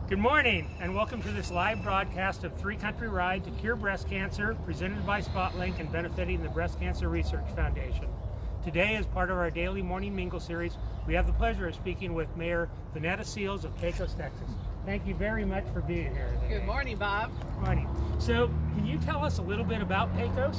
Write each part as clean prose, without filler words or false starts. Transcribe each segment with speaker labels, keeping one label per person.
Speaker 1: Good morning, and welcome to this live broadcast of Three Country Ride to Cure Breast Cancer, presented by SpotLink and benefiting the Breast Cancer Research Foundation. Today, as part of our daily morning Mingle series, we have the pleasure of speaking with Mayor Venetta Seals of Pecos, Texas. Thank you very much for being here today.
Speaker 2: Good morning, Bob.
Speaker 1: Good morning. So, can you tell us a little bit about Pecos?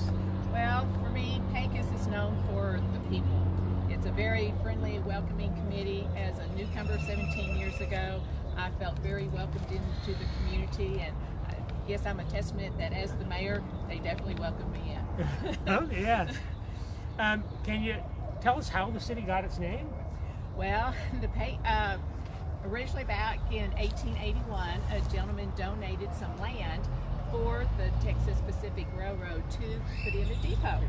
Speaker 2: Well, for me, Pecos is known for the people. It's a very friendly, welcoming community. As a newcomer 17 years ago, I felt very welcomed into the community, and I guess I'm a testament that as the mayor, they definitely welcomed me in.
Speaker 1: Oh, yes. Can you tell us how the city got its name?
Speaker 2: Well, originally back in 1881, a gentleman donated some land for the Texas Pacific Railroad to put in a depot.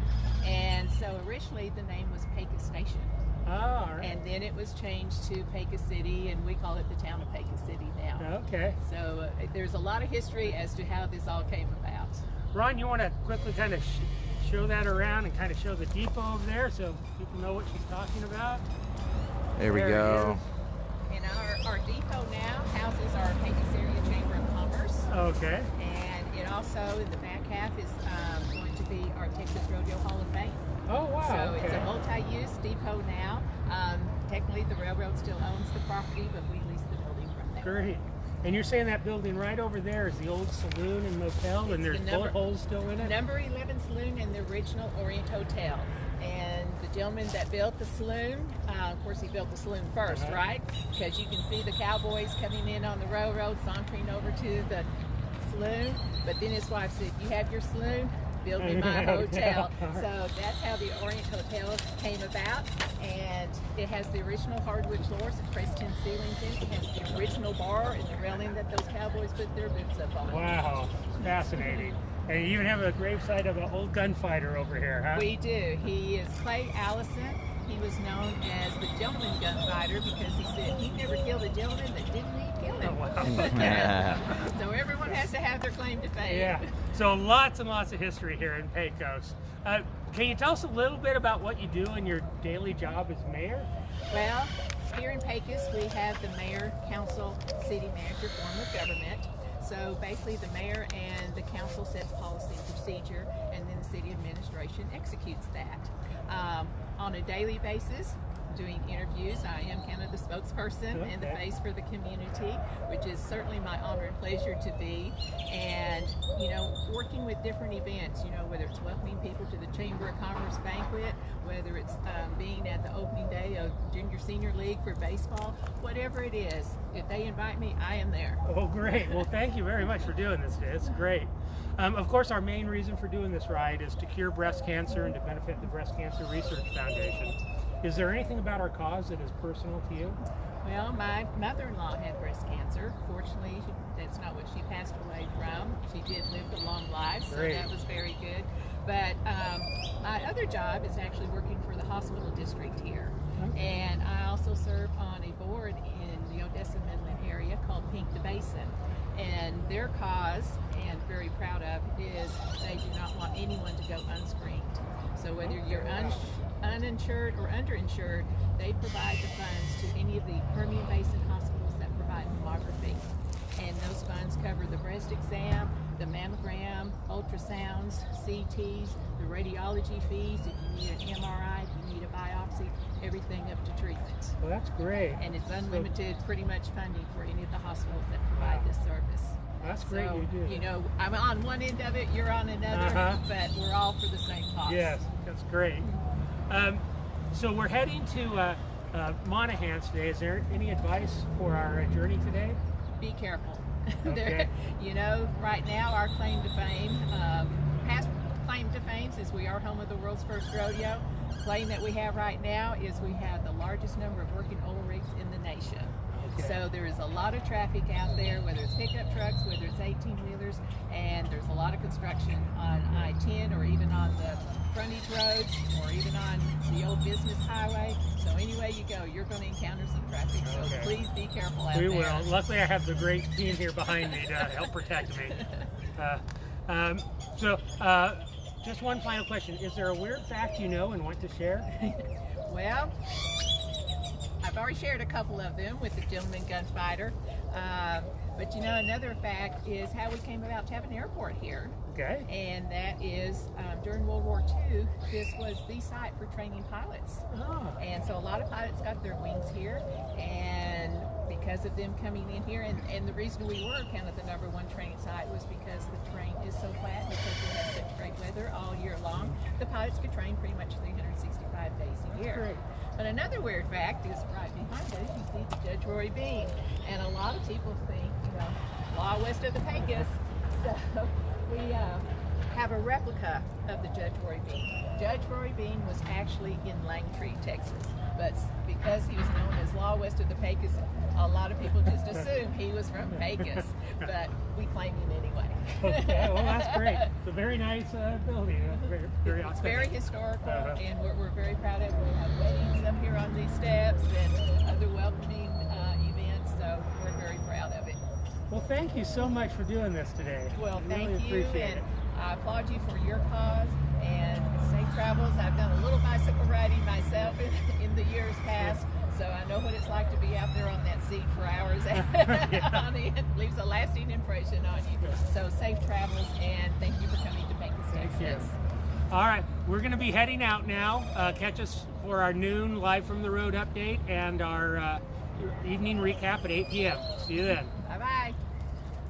Speaker 2: And so originally the name was Pecos Station.
Speaker 1: Oh, all right.
Speaker 2: And then it was changed to Pecos City, and we call it the town of Pecos City now.
Speaker 1: Okay.
Speaker 2: So there's a lot of history as to how this all came about.
Speaker 1: Ron, you want to quickly kind of show that around and kind of show the depot over there so people know what she's talking about?
Speaker 3: There we go.
Speaker 2: And our depot now houses our Pecos Area Chamber of Commerce.
Speaker 1: Okay.
Speaker 2: And it also, in the back half, is going to be our Texas Rodeo Hall of Fame.
Speaker 1: Oh, wow.
Speaker 2: So
Speaker 1: okay.
Speaker 2: it's a multi-use depot now. Technically, the railroad still owns the property, but we lease the building from them.
Speaker 1: Great. And you're saying that building right over there is the old saloon and motel, and there's bullet holes still in it?
Speaker 2: Number 11 saloon and the original Orient Hotel. And the gentleman that built the saloon, of course he built the saloon first, right? Because you can see the cowboys coming in on the railroad, sauntering over to the saloon. But then his wife said, "You have your saloon, build me my hotel." So that's how the Orient Hotel came about. And it has the original hardwood floors and pressed tin ceilings in it. It has the original bar and the railing that those cowboys put their boots up on.
Speaker 1: Wow, fascinating. And you even have a gravesite of an old gunfighter over here, huh?
Speaker 2: We do. He is Clay Allison. He was known as the gentleman gunfighter because he said he never killed a gentleman that didn't need killing.
Speaker 1: Oh, wow.
Speaker 2: So everyone has to have their claim to fame.
Speaker 1: Yeah. So lots and lots of history here in Pecos. Can you tell us a little bit about what you do in your daily job as mayor?
Speaker 2: Well, here in Pecos, we have the mayor, council, city manager form of government. So basically the mayor and the council sets policy and procedure, and then the city administration executes that. On a daily basis, doing interviews, I am kind of the spokesperson and the face for the community, which is certainly my honor and pleasure to be. And, you know, working with different events, you know, whether it's welcoming people to the Chamber of Commerce banquet, whether it's being at the opening day of Junior Senior League for baseball, whatever it is, if they invite me, I am there.
Speaker 1: Oh, great. Well, thank you very much for doing this today. It's great. Of course, our main reason for doing this ride is to cure breast cancer and to benefit the Breast Cancer Research Foundation. Is there anything about our cause that is personal to you?
Speaker 2: Well, my mother-in-law had breast cancer. Fortunately, that's not what she passed away from. She did live a long life, so that was very good. But my other job is actually working for the hospital district here. And I also serve on a board in the Odessa Midland area called Pink the Basin. And their cause, and very proud of, is they do not want anyone to go unscreened. So whether you're uninsured or underinsured, they provide the funds to any of the Permian Basin hospitals that provide mammography. And those funds cover the breast exam, the mammogram, ultrasounds, CTs, the radiology fees, if you need an MRI, if you need a biopsy, everything up to treatment.
Speaker 1: Well, that's great.
Speaker 2: And it's unlimited, pretty much funding for any of the hospitals that provide this service.
Speaker 1: That's great.
Speaker 2: So,
Speaker 1: you do.
Speaker 2: You know, I'm on one end of it, you're on another, but we're all for the same cause.
Speaker 1: Yes, that's great. So we're heading to Monaghan today. Is there any advice for our journey today?
Speaker 2: Be careful.
Speaker 1: Okay.
Speaker 2: You know, right now our claim to fame, past claim to fame, since we are home of the world's first rodeo, claim that we have right now is we have the largest number of working oil rigs in the nation. So there is a lot of traffic out there, whether it's pickup trucks, whether it's 18-wheelers, and there's a lot of construction on I-10 or even on the frontage roads or even on the old business highway. So anyway you go, you're going to encounter some traffic. So please be careful out there.
Speaker 1: We will. Luckily, I have the great team here behind me to help protect me. Just one final question. Is there a weird fact you know and want to share?
Speaker 2: Well, I've already shared a couple of them with the gentleman gunfighter. But you know, another fact is how we came about to have an airport here.
Speaker 1: Okay.
Speaker 2: And that is during World War II, this was the site for training pilots.
Speaker 1: Oh.
Speaker 2: And so a lot of pilots got their wings here, and because of them coming in here, and the reason we were kind of the #1 training site was because the terrain is so flat, because we have such great weather all year long. The pilots could train pretty much 365 days a year.
Speaker 1: Great.
Speaker 2: But another weird fact is right behind us, you see the Judge Roy Bean. And a lot of people think, you know, law west of the Pecos. So we have a replica of the Judge Roy Bean. Judge Roy Bean was actually in Langtree, Texas. But because he was known as law west of the Pecos, a lot of people just assume he was from Pecos. But we claim him anyway.
Speaker 1: Okay, well that's great. It's a very nice building. Very
Speaker 2: It's very historical,
Speaker 1: Uh-huh.
Speaker 2: and we're very proud of it. We have weddings up here on these steps and other welcoming events, so we're very proud of it.
Speaker 1: Well, thank you so much for doing this today.
Speaker 2: Well,
Speaker 1: I
Speaker 2: thank
Speaker 1: really
Speaker 2: you,
Speaker 1: appreciate
Speaker 2: and
Speaker 1: it.
Speaker 2: I applaud you for your cause, and safe travels. I've done a little bicycle riding myself in the years past, so I know what it's like to be out there on that seat for hours. It leaves a lasting impression on you. So safe travels, and thank you for coming to Pecos,
Speaker 1: Thank you.
Speaker 2: Texas.
Speaker 1: All right, we're going to be heading out now. Catch us for our noon live from the road update and our evening recap at 8 p.m. See you then.